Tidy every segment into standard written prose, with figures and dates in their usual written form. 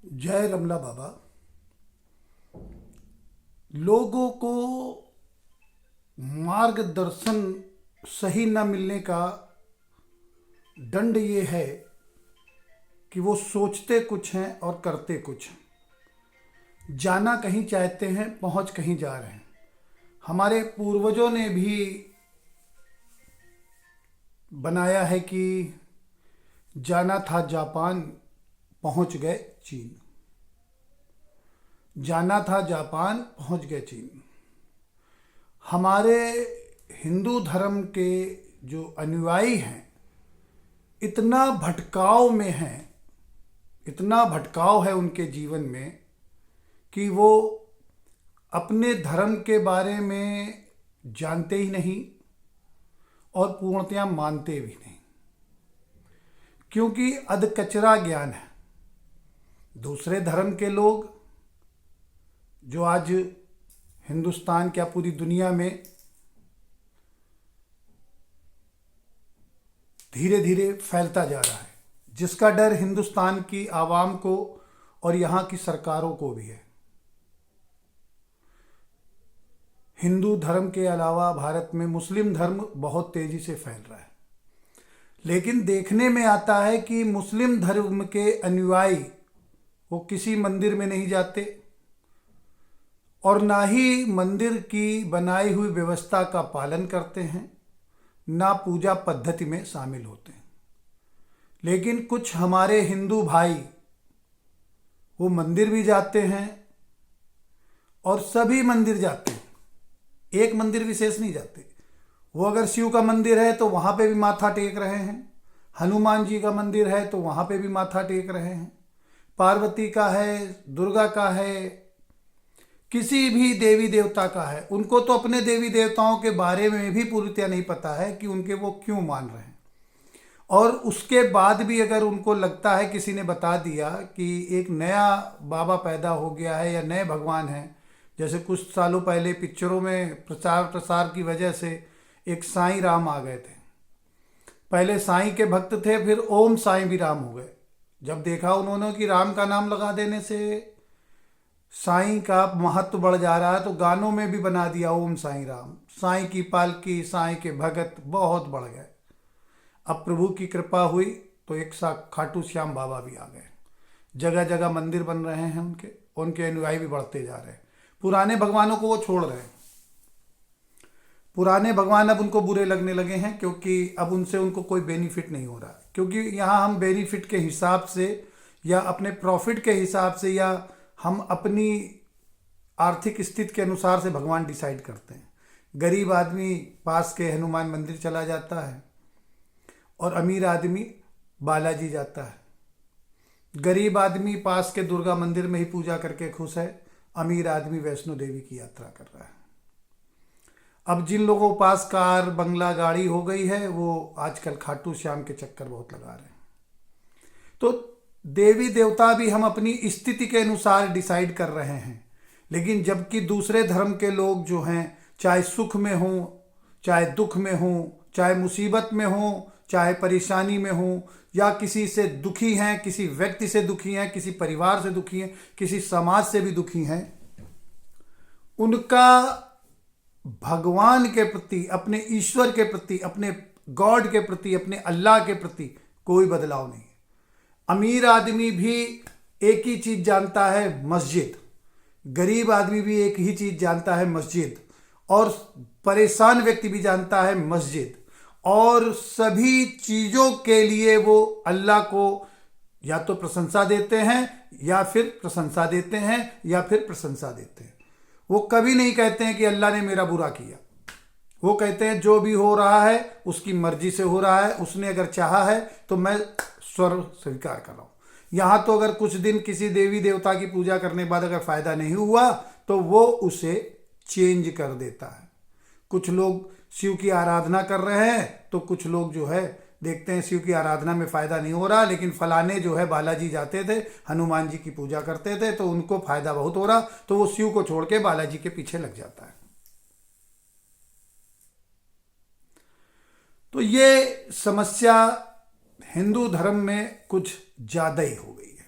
जय रमला बाबा। लोगों को मार्गदर्शन सही न मिलने का दंड ये है कि वो सोचते कुछ हैं और करते कुछ हैं। जाना कहीं चाहते हैं, पहुंच कहीं जा रहे हैं। हमारे पूर्वजों ने भी बनाया है कि जाना था जापान, पहुंच गए चीन। जाना था जापान, पहुंच गए चीन। हमारे हिंदू धर्म के जो अनुयायी हैं, इतना भटकाव में हैं, इतना भटकाव है उनके जीवन में कि वो अपने धर्म के बारे में जानते ही नहीं और पूर्णतया मानते भी नहीं, क्योंकि अधकचरा ज्ञान है। दूसरे धर्म के लोग जो आज हिंदुस्तान क्या पूरी दुनिया में धीरे धीरे फैलता जा रहा है, जिसका डर हिंदुस्तान की आवाम को और यहाँ की सरकारों को भी है। हिंदू धर्म के अलावा भारत में मुस्लिम धर्म बहुत तेजी से फैल रहा है, लेकिन देखने में आता है कि मुस्लिम धर्म के अनुयायी वो किसी मंदिर में नहीं जाते और ना ही मंदिर की बनाई हुई व्यवस्था का पालन करते हैं, ना पूजा पद्धति में शामिल होते हैं। लेकिन कुछ हमारे हिंदू भाई वो मंदिर भी जाते हैं और सभी मंदिर जाते हैं, एक मंदिर विशेष नहीं जाते। वो अगर शिव का मंदिर है तो वहाँ पे भी माथा टेक रहे हैं, हनुमान जी का मंदिर है तो वहाँ पे भी माथा टेक रहे हैं, पार्वती का है, दुर्गा का है, किसी भी देवी देवता का है। उनको तो अपने देवी देवताओं के बारे में भी पूरी तरह नहीं पता है कि उनके वो क्यों मान रहे हैं। और उसके बाद भी अगर उनको लगता है, किसी ने बता दिया कि एक नया बाबा पैदा हो गया है या नए भगवान हैं, जैसे कुछ सालों पहले पिक्चरों में प्रचार प्रसार की वजह से एक साईं राम आ गए थे। पहले साईं के भक्त थे, फिर ओम साईं भी राम हो गए। जब देखा उन्होंने कि राम का नाम लगा देने से साईं का महत्व बढ़ जा रहा है, तो गानों में भी बना दिया ओम साईं राम। साईं की पालकी, साईं के भगत बहुत बढ़ गए। अब प्रभु की कृपा हुई तो एक सा खाटू श्याम बाबा भी आ गए। जगह जगह मंदिर बन रहे हैं, उनके उनके अनुयायी भी बढ़ते जा रहे हैं। पुराने भगवानों को वो छोड़ रहे हैं। पुराने भगवान अब उनको बुरे लगने लगे हैं, क्योंकि अब उनसे उनको कोई बेनिफिट नहीं हो रहा। क्योंकि यहाँ हम बेनिफिट के हिसाब से या अपने प्रॉफिट के हिसाब से या हम अपनी आर्थिक स्थिति के अनुसार से भगवान डिसाइड करते हैं। गरीब आदमी पास के हनुमान मंदिर चला जाता है और अमीर आदमी बालाजी जाता है। गरीब आदमी पास के दुर्गा मंदिर में ही पूजा करके खुश है, अमीर आदमी वैष्णो देवी की यात्रा कर रहा है। अब जिन लोगों के पास कार बंगला गाड़ी हो गई है, वो आजकल खाटू श्याम के चक्कर बहुत लगा रहे हैं। तो देवी देवता भी हम अपनी स्थिति के अनुसार डिसाइड कर रहे हैं, लेकिन जबकि दूसरे धर्म के लोग जो हैं, चाहे सुख में हों, चाहे दुख में हों, चाहे मुसीबत में हों, चाहे परेशानी में हों, या किसी से दुखी हैं, किसी व्यक्ति से दुखी हैं, किसी परिवार से दुखी हैं, किसी समाज से भी दुखी हैं, उनका भगवान के प्रति, अपने ईश्वर के प्रति, अपने गॉड के प्रति, अपने अल्लाह के प्रति कोई बदलाव नहीं है। अमीर आदमी भी एक ही चीज जानता है, मस्जिद। गरीब आदमी भी एक ही चीज जानता है, मस्जिद। और परेशान व्यक्ति भी जानता है, मस्जिद। और सभी चीजों के लिए वो अल्लाह को या तो प्रशंसा देते हैं या फिर प्रशंसा देते हैं या फिर प्रशंसा देते हैं। वो कभी नहीं कहते हैं कि अल्लाह ने मेरा बुरा किया। वो कहते हैं जो भी हो रहा है उसकी मर्जी से हो रहा है, उसने अगर चाहा है तो मैं स्वर स्वीकार कर रहा हूँ। यहाँ तो अगर कुछ दिन किसी देवी देवता की पूजा करने के बाद अगर फायदा नहीं हुआ तो वो उसे चेंज कर देता है। कुछ लोग शिव की आराधना कर रहे हैं तो कुछ लोग जो है देखते हैं शिव की आराधना में फायदा नहीं हो रहा, लेकिन फलाने जो है बालाजी जाते थे, हनुमान जी की पूजा करते थे तो उनको फायदा बहुत हो रहा, तो वो शिव को छोड़ के बालाजी के पीछे लग जाता है। तो ये समस्या हिंदू धर्म में कुछ ज़्यादा ही हो गई है।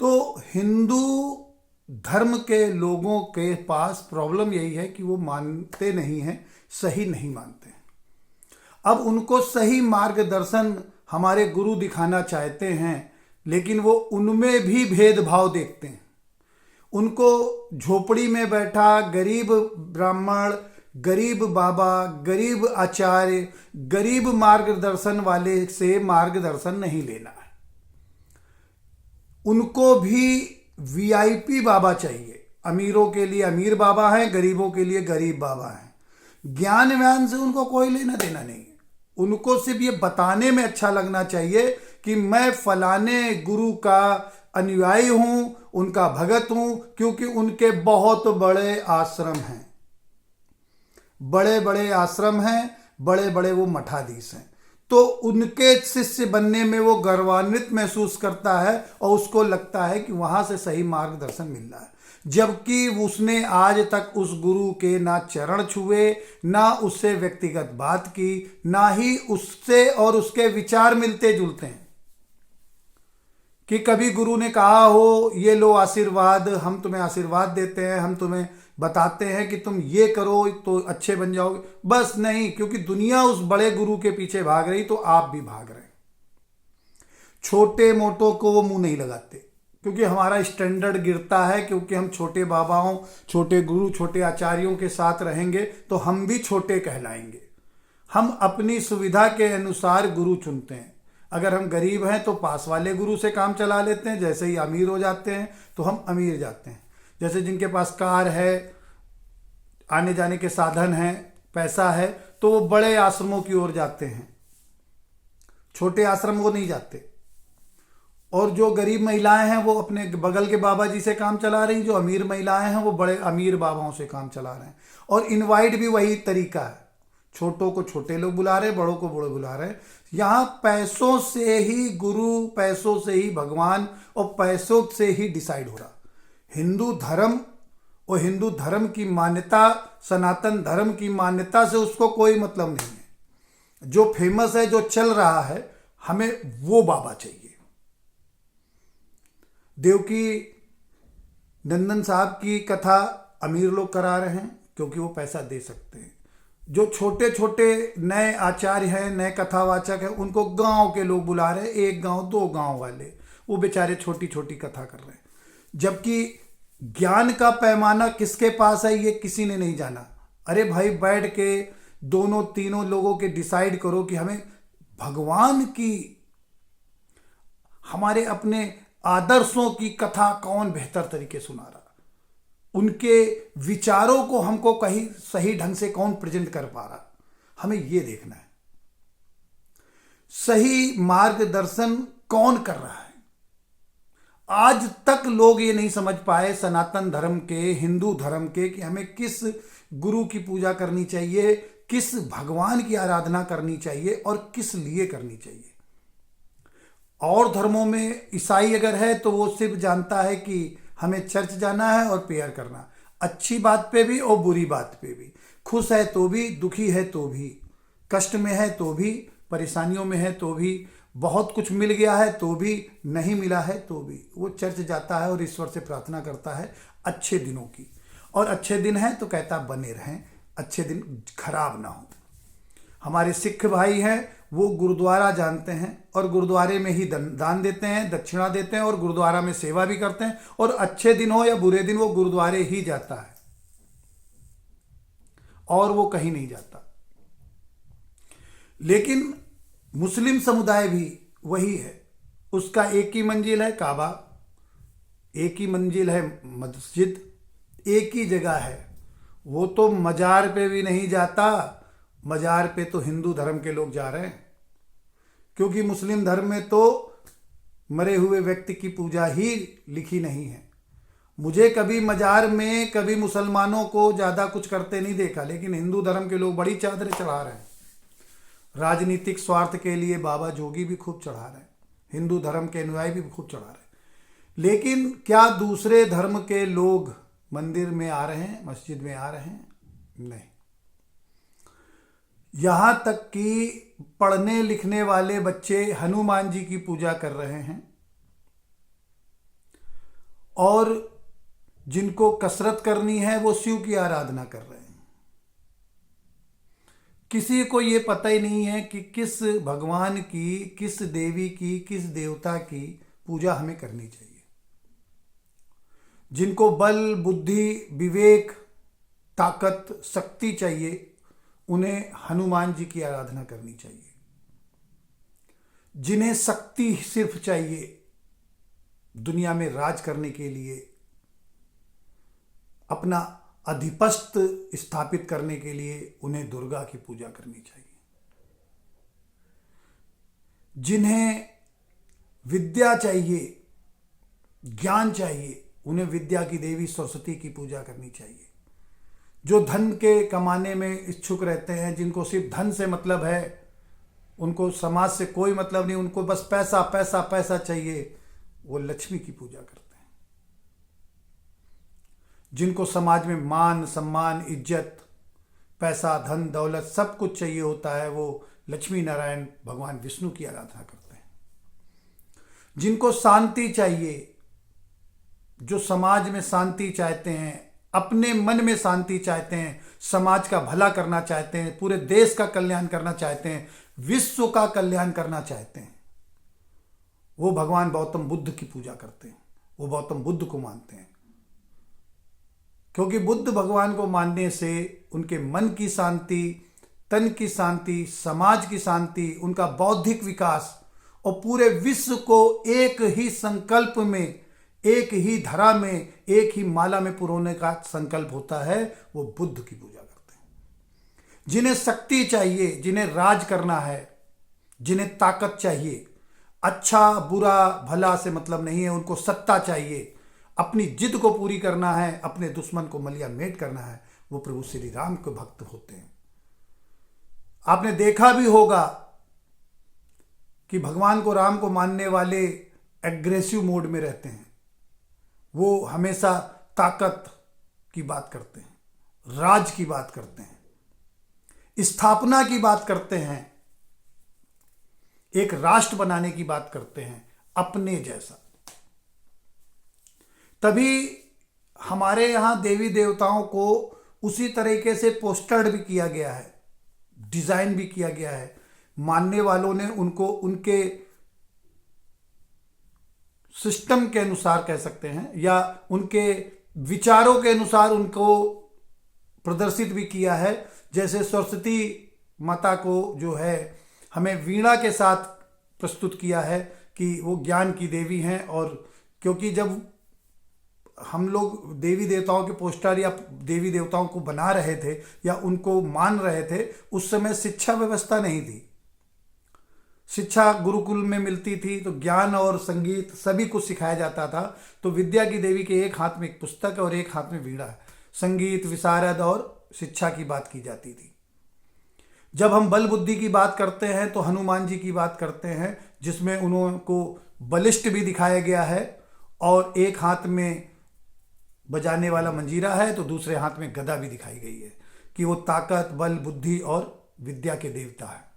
तो हिंदू धर्म के लोगों के पास प्रॉब्लम यही है कि वो मानते नहीं हैं, सही नहीं मानते हैं। अब उनको सही मार्गदर्शन हमारे गुरु दिखाना चाहते हैं, लेकिन वो उनमें भी भेदभाव देखते हैं। उनको झोपड़ी में बैठा गरीब ब्राह्मण, गरीब बाबा, गरीब आचार्य, गरीब मार्गदर्शन वाले से मार्गदर्शन नहीं लेना है। उनको भी वीआईपी बाबा चाहिए। अमीरों के लिए अमीर बाबा हैं, गरीबों के लिए गरीब बाबा हैं। ज्ञान व्यान से उनको कोई लेना देना नहीं है। उनको सिर्फ ये बताने में अच्छा लगना चाहिए कि मैं फलाने गुरु का अनुयायी हूं, उनका भगत हूं, क्योंकि उनके बहुत बड़े आश्रम हैं, बड़े बड़े आश्रम हैं, बड़े बड़े वो मठाधीश हैं। तो उनके शिष्य बनने में वो गर्वान्वित महसूस करता है और उसको लगता है कि वहां से सही मार्गदर्शन मिल रहा है, जबकि उसने आज तक उस गुरु के ना चरण छुए, ना उससे व्यक्तिगत बात की, ना ही उससे और उसके विचार मिलते जुलते हैं। कि कभी गुरु ने कहा हो ये लो आशीर्वाद, हम तुम्हें आशीर्वाद देते हैं, हम तुम्हें बताते हैं कि तुम ये करो तो अच्छे बन जाओगे, बस नहीं। क्योंकि दुनिया उस बड़े गुरु के पीछे भाग रही तो आप भी भाग रहे हैं। छोटे मोटों को वो मुंह नहीं लगाते, क्योंकि हमारा स्टैंडर्ड गिरता है। क्योंकि हम छोटे बाबाओं, छोटे गुरु, छोटे आचार्यों के साथ रहेंगे तो हम भी छोटे कहलाएंगे। हम अपनी सुविधा के अनुसार गुरु चुनते हैं। अगर हम गरीब हैं तो पास वाले गुरु से काम चला लेते हैं, जैसे ही अमीर हो जाते हैं तो हम अमीर जाते हैं। जैसे जिनके पास कार है, आने जाने के साधन हैं, पैसा है, तो वो बड़े आश्रमों की ओर जाते हैं, छोटे आश्रम वो नहीं जाते। और जो गरीब महिलाएं हैं वो अपने बगल के बाबा जी से काम चला रही, जो अमीर महिलाएं हैं वो बड़े अमीर बाबाओं से काम चला रहे हैं। और इनवाइट भी वही तरीका है, छोटों को छोटे लोग बुला रहे, बड़ों को बड़े बुला रहे। यहाँ पैसों से ही गुरु, पैसों से ही भगवान और पैसों से ही डिसाइड हो रहा। हिंदू धर्म और हिंदू धर्म की मान्यता, सनातन धर्म की मान्यता से उसको कोई मतलब नहीं है। जो फेमस है, जो चल रहा है, हमें वो बाबा चाहिए। देवकी नंदन साहब की कथा अमीर लोग करा रहे हैं क्योंकि वो पैसा दे सकते हैं। जो छोटे छोटे नए आचार्य हैं, नए कथावाचक हैं, उनको गांव के लोग बुला रहे हैं, एक गांव, दो गांव वाले, वो बेचारे छोटी छोटी कथा कर रहे हैं। जबकि ज्ञान का पैमाना किसके पास है ये किसी ने नहीं जाना। अरे भाई, बैठ के दोनों तीनों लोगों के डिसाइड करो कि हमें भगवान की, हमारे अपने आदर्शों की कथा कौन बेहतर तरीके सुना रहा, उनके विचारों को हमको कहीं सही ढंग से कौन प्रेजेंट कर पा रहा, हमें ये देखना है। सही मार्गदर्शन कौन कर रहा है। आज तक लोग ये नहीं समझ पाए सनातन धर्म के, हिंदू धर्म के, कि हमें किस गुरु की पूजा करनी चाहिए, किस भगवान की आराधना करनी चाहिए और किस लिए करनी चाहिए। और धर्मों में ईसाई अगर है तो वो सिर्फ जानता है कि हमें चर्च जाना है और प्रेयर करना, अच्छी बात पे भी और बुरी बात पे भी, खुश है तो भी, दुखी है तो भी, कष्ट में है तो भी, परेशानियों में है तो भी, बहुत कुछ मिल गया है तो भी, नहीं मिला है तो भी, वो चर्च जाता है और ईश्वर से प्रार्थना करता है अच्छे दिनों की। और अच्छे दिन हैं तो कहता बने रहें, अच्छे दिन खराब ना हो। हमारे सिख भाई हैं, वो गुरुद्वारा जानते हैं और गुरुद्वारे में ही दान देते हैं, दक्षिणा देते हैं और गुरुद्वारा में सेवा भी करते हैं। और अच्छे दिन हो या बुरे दिन वो गुरुद्वारे ही जाता है और वो कहीं नहीं जाता। लेकिन मुस्लिम समुदाय भी वही है, उसका एक ही मंजिल है काबा, एक ही मंजिल है मस्जिद, एक ही जगह है। वो तो मजार पे भी नहीं जाता, मजार पे तो हिंदू धर्म के लोग जा रहे हैं। क्योंकि मुस्लिम धर्म में तो मरे हुए व्यक्ति की पूजा ही लिखी नहीं है। मुझे कभी मजार में, कभी मुसलमानों को ज़्यादा कुछ करते नहीं देखा, लेकिन हिंदू धर्म के लोग बड़ी चादरें चढ़ा रहे हैं। राजनीतिक स्वार्थ के लिए बाबा जोगी भी खूब चढ़ा रहे हैं, हिंदू धर्म के अनुयायी भी खूब चढ़ा रहे हैं। लेकिन क्या दूसरे धर्म के लोग मंदिर में आ रहे हैं, मस्जिद में आ रहे हैं? नहीं। यहाँ तक कि पढ़ने लिखने वाले बच्चे हनुमान जी की पूजा कर रहे हैं, और जिनको कसरत करनी है वो शिव की आराधना कर रहे हैं। किसी को ये पता ही नहीं है कि किस भगवान की, किस देवी की, किस देवता की पूजा हमें करनी चाहिए। जिनको बल, बुद्धि, विवेक, ताकत, शक्ति चाहिए, उन्हें हनुमान जी की आराधना करनी चाहिए। जिन्हें शक्ति सिर्फ चाहिए दुनिया में राज करने के लिए, अपना अधिपत्य स्थापित करने के लिए, उन्हें दुर्गा की पूजा करनी चाहिए। जिन्हें विद्या चाहिए, ज्ञान चाहिए, उन्हें विद्या की देवी सरस्वती की पूजा करनी चाहिए। जो धन के कमाने में इच्छुक रहते हैं, जिनको सिर्फ धन से मतलब है, उनको समाज से कोई मतलब नहीं, उनको बस पैसा पैसा पैसा चाहिए, वो लक्ष्मी की पूजा करते हैं। जिनको समाज में मान, सम्मान, इज्जत, पैसा, धन, दौलत सब कुछ चाहिए होता है, वो लक्ष्मी नारायण भगवान विष्णु की आराधना करते हैं। जिनको शांति चाहिए, जो समाज में शांति चाहते हैं, अपने मन में शांति चाहते हैं, समाज का भला करना चाहते हैं, पूरे देश का कल्याण करना चाहते हैं, विश्व का कल्याण करना चाहते हैं, वो भगवान गौतम बुद्ध की पूजा करते हैं। वो गौतम बुद्ध को मानते हैं, क्योंकि बुद्ध भगवान को मानने से उनके मन की शांति, तन की शांति, समाज की शांति, उनका बौद्धिक विकास और पूरे विश्व को एक ही संकल्प में, एक ही धरा में, एक ही माला में पुरोने का संकल्प होता है, वो बुद्ध की पूजा करते हैं। जिन्हें शक्ति चाहिए, जिन्हें राज करना है, जिन्हें ताकत चाहिए, अच्छा बुरा भला से मतलब नहीं है, उनको सत्ता चाहिए, अपनी जिद को पूरी करना है, अपने दुश्मन को मलिया मेट करना है, वो प्रभु श्री राम के भक्त होते हैं। आपने देखा भी होगा कि भगवान को, राम को मानने वाले एग्रेसिव मोड में रहते हैं। वो हमेशा ताकत की बात करते हैं, राज की बात करते हैं, स्थापना की बात करते हैं, एक राष्ट्र बनाने की बात करते हैं, अपने जैसा। तभी हमारे यहां देवी देवताओं को उसी तरीके से पोस्टर्ड भी किया गया है, डिजाइन भी किया गया है। मानने वालों ने उनको उनके सिस्टम के अनुसार कह सकते हैं, या उनके विचारों के अनुसार उनको प्रदर्शित भी किया है। जैसे सरस्वती माता को जो है हमें वीणा के साथ प्रस्तुत किया है कि वो ज्ञान की देवी हैं। और क्योंकि जब हम लोग देवी देवताओं के पोस्टर या देवी देवताओं को बना रहे थे या उनको मान रहे थे, उस समय शिक्षा व्यवस्था नहीं थी। शिक्षा गुरुकुल में मिलती थी, तो ज्ञान और संगीत सभी कुछ सिखाया जाता था। तो विद्या की देवी के एक हाथ में एक पुस्तक और एक हाथ में वीणा है। संगीत, विशारद और शिक्षा की बात की जाती थी। जब हम बल बुद्धि की बात करते हैं तो हनुमान जी की बात करते हैं, जिसमें उनको बलिष्ठ भी दिखाया गया है, और एक हाथ में बजाने वाला मंजीरा है तो दूसरे हाथ में गदा भी दिखाई गई है, कि वो ताकत, बल, बुद्धि और विद्या के देवता है।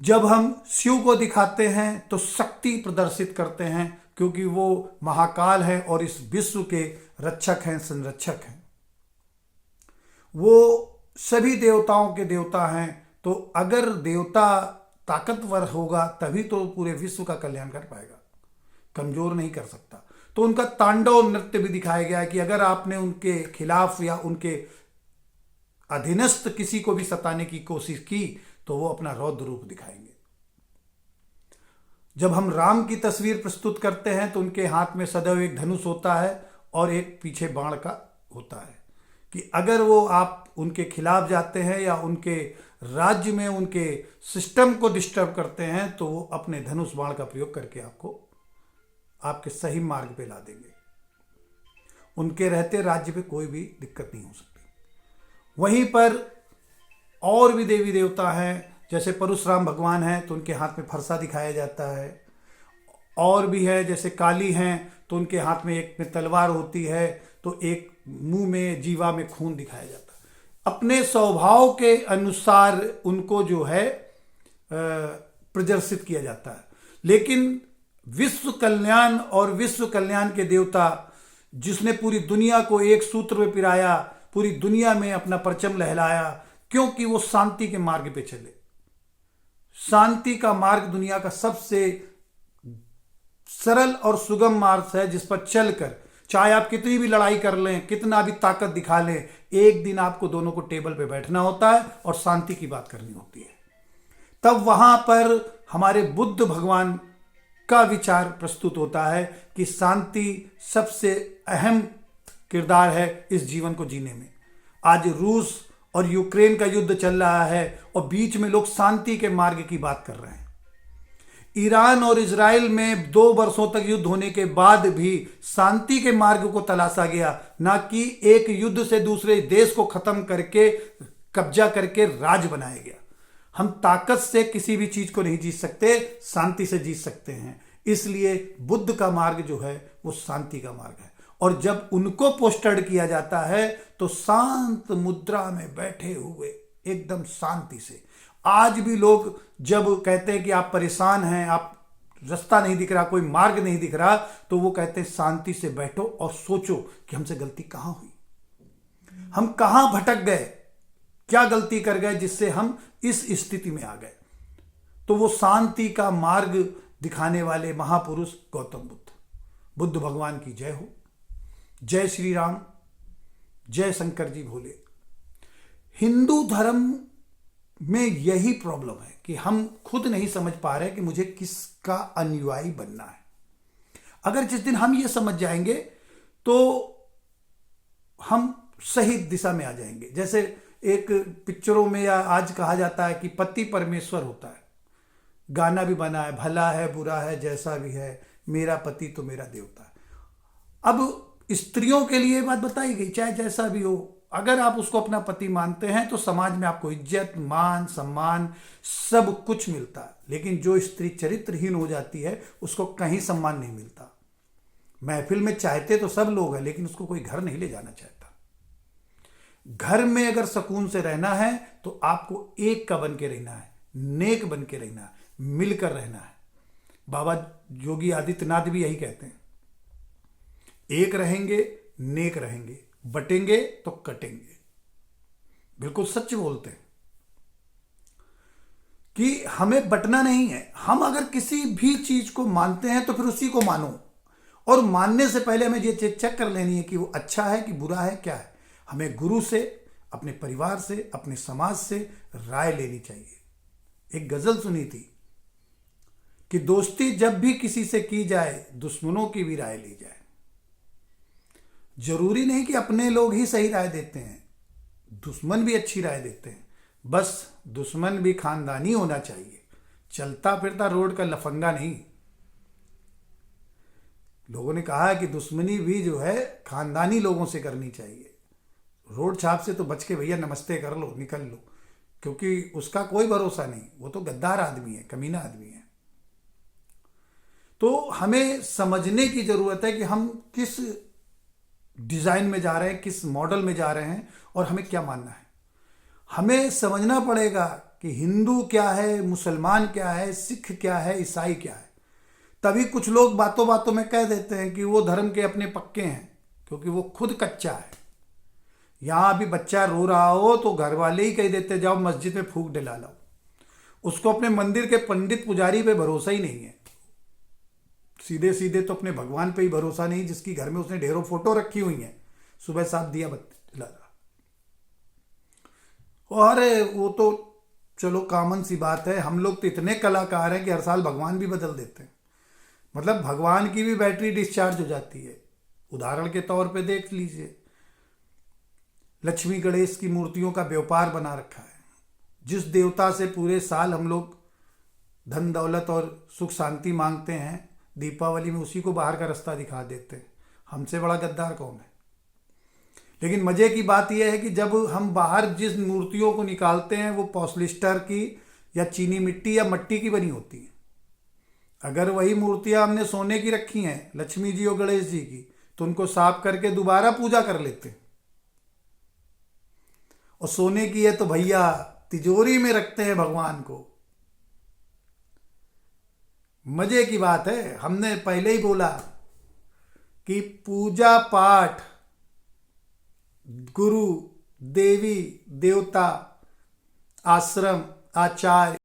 जब हम शिव को दिखाते हैं तो शक्ति प्रदर्शित करते हैं, क्योंकि वो महाकाल है और इस विश्व के रक्षक हैं, संरक्षक हैं। वो सभी देवताओं के देवता हैं। तो अगर देवता ताकतवर होगा तभी तो पूरे विश्व का कल्याण कर पाएगा, कमजोर नहीं कर सकता। तो उनका तांडव नृत्य भी दिखाया गया है कि अगर आपने उनके खिलाफ या उनके अधीनस्थ किसी को भी सताने की कोशिश की तो वो अपना रौद्र रूप दिखाएंगे। जब हम राम की तस्वीर प्रस्तुत करते हैं तो उनके हाथ में सदैव एक धनुष होता है और एक पीछे बाण का होता है, कि अगर वो आप उनके खिलाफ जाते हैं या उनके राज्य में उनके सिस्टम को डिस्टर्ब करते हैं तो वो अपने धनुष बाण का प्रयोग करके आपको आपके सही मार्ग पे ला देंगे। उनके रहते राज्य पे कोई भी दिक्कत नहीं हो सकती। वहीं पर और भी देवी देवता हैं, जैसे परशुराम भगवान हैं तो उनके हाथ में फरसा दिखाया जाता है। और भी है, जैसे काली हैं तो उनके हाथ में एक में तलवार होती है, तो एक मुंह में, जीवा में खून दिखाया जाता है। अपने स्वभाव के अनुसार उनको जो है प्रदर्शित किया जाता है। लेकिन विश्व कल्याण और विश्व कल्याण के देवता, जिसने पूरी दुनिया को एक सूत्र में पिराया, पूरी दुनिया में अपना परचम लहराया, क्योंकि वो शांति के मार्ग पे चले। शांति का मार्ग दुनिया का सबसे सरल और सुगम मार्ग है, जिस पर चलकर चाहे आप कितनी भी लड़ाई कर लें, कितना भी ताकत दिखा लें, एक दिन आपको दोनों को टेबल पे बैठना होता है और शांति की बात करनी होती है। तब वहां पर हमारे बुद्ध भगवान का विचार प्रस्तुत होता है कि शांति सबसे अहम किरदार है इस जीवन को जीने में। आज रूस और यूक्रेन का युद्ध चल रहा है और बीच में लोग शांति के मार्ग की बात कर रहे हैं। ईरान और इजराइल में 2 वर्षों तक युद्ध होने के बाद भी शांति के मार्ग को तलाशा गया, ना कि एक युद्ध से दूसरे देश को खत्म करके कब्जा करके राज बनाया गया। हम ताकत से किसी भी चीज को नहीं जीत सकते, शांति से जीत सकते हैं। इसलिए बुद्ध का मार्ग जो है वो शांति का मार्ग है। और जब उनको पोस्टर्ड किया जाता है तो शांत मुद्रा में बैठे हुए एकदम शांति से। आज भी लोग जब कहते हैं कि आप परेशान हैं, आप रास्ता नहीं दिख रहा, कोई मार्ग नहीं दिख रहा, तो वो कहते हैं शांति से बैठो और सोचो कि हमसे गलती कहां हुई, हम कहां भटक गए, क्या गलती कर गए जिससे हम इस स्थिति में आ गए। तो वो शांति का मार्ग दिखाने वाले महापुरुष गौतम बुद्ध। बुद्ध भगवान की जय हो। जय श्री राम, जय शंकर जी भोले। हिंदू धर्म में यही प्रॉब्लम है कि हम खुद नहीं समझ पा रहे कि मुझे किसका अनुयायी बनना है। अगर जिस दिन हम ये समझ जाएंगे तो हम सही दिशा में आ जाएंगे। जैसे एक पिक्चरों में या आज कहा जाता है कि पति परमेश्वर होता है, गाना भी बना है, भला है बुरा है जैसा भी है, मेरा पति तो मेरा देवता है। अब स्त्रियों के लिए बात बताई गई, चाहे जैसा भी हो, अगर आप उसको अपना पति मानते हैं तो समाज में आपको इज्जत, मान, सम्मान सब कुछ मिलता है। लेकिन जो स्त्री चरित्रहीन हो जाती है उसको कहीं सम्मान नहीं मिलता। महफिल में चाहते तो सब लोग हैं, लेकिन उसको कोई घर नहीं ले जाना चाहता। घर में अगर सुकून से रहना है तो आपको एक का बन के रहना है, नेक बन के रहना है, मिलकर रहना है। बाबा योगी आदित्यनाथ भी यही कहते हैं, एक रहेंगे, नेक रहेंगे, बटेंगे तो कटेंगे। बिल्कुल सच बोलते हैं कि हमें बटना नहीं है। हम अगर किसी भी चीज को मानते हैं तो फिर उसी को मानो, और मानने से पहले हमें ये चीज चेक कर लेनी है कि वो अच्छा है कि बुरा है, क्या है। हमें गुरु से, अपने परिवार से, अपने समाज से राय लेनी चाहिए। एक गजल सुनी थी कि दोस्ती जब भी किसी से की जाए, दुश्मनों की भी राय ली जाए। जरूरी नहीं कि अपने लोग ही सही राय देते हैं, दुश्मन भी अच्छी राय देते हैं। बस दुश्मन भी खानदानी होना चाहिए, चलता फिरता रोड का लफंगा नहीं। लोगों ने कहा है कि दुश्मनी भी जो है खानदानी लोगों से करनी चाहिए। रोड छाप से तो बच के भैया नमस्ते कर लो, निकल लो, क्योंकि उसका कोई भरोसा नहीं, वो तो गद्दार आदमी है, कमीना आदमी है। तो हमें समझने की जरूरत है कि हम किस डिजाइन में जा रहे हैं, किस मॉडल में जा रहे हैं और हमें क्या मानना है। हमें समझना पड़ेगा कि हिंदू क्या है, मुसलमान क्या है, सिख क्या है, ईसाई क्या है। तभी कुछ लोग बातों बातों में कह देते हैं कि वो धर्म के अपने पक्के हैं, क्योंकि वो खुद कच्चा है। यहां भी बच्चा रो रहा हो तो घर वाले ही कह देते जाओ मस्जिद में फूंक दिला लो। उसको अपने मंदिर के पंडित पुजारी पे भरोसा ही नहीं है। सीधे सीधे तो अपने भगवान पे ही भरोसा नहीं, जिसकी घर में उसने ढेरों फोटो रखी हुई हैं, सुबह 7 दिया बत्ती जला रहा। और वो तो चलो कॉमन सी बात है। हम लोग तो इतने कलाकार हैं कि हर साल भगवान भी बदल देते हैं। मतलब भगवान की भी बैटरी डिस्चार्ज हो जाती है। उदाहरण के तौर पे देख लीजिए, लक्ष्मी गणेश की मूर्तियों का व्यापार बना रखा है। जिस देवता से पूरे साल हम लोग धन दौलत और सुख शांति मांगते हैं, दीपावली में उसी को बाहर का रास्ता दिखा देते हैं। हमसे बड़ा गद्दार कौन है। लेकिन मजे की बात यह है कि जब हम बाहर जिस मूर्तियों को निकालते हैं वो पॉलिस्टर की या चीनी मिट्टी या मट्टी की बनी होती है। अगर वही मूर्तियां हमने सोने की रखी हैं, लक्ष्मी जी और गणेश जी की, तो उनको साफ करके दोबारा पूजा कर लेते हैं। और सोने की है तो भैया तिजोरी में रखते हैं भगवान को। मजे की बात है, हमने पहले ही बोला कि पूजा पाठ गुरु, देवी, देवता, आश्रम, आचार्य,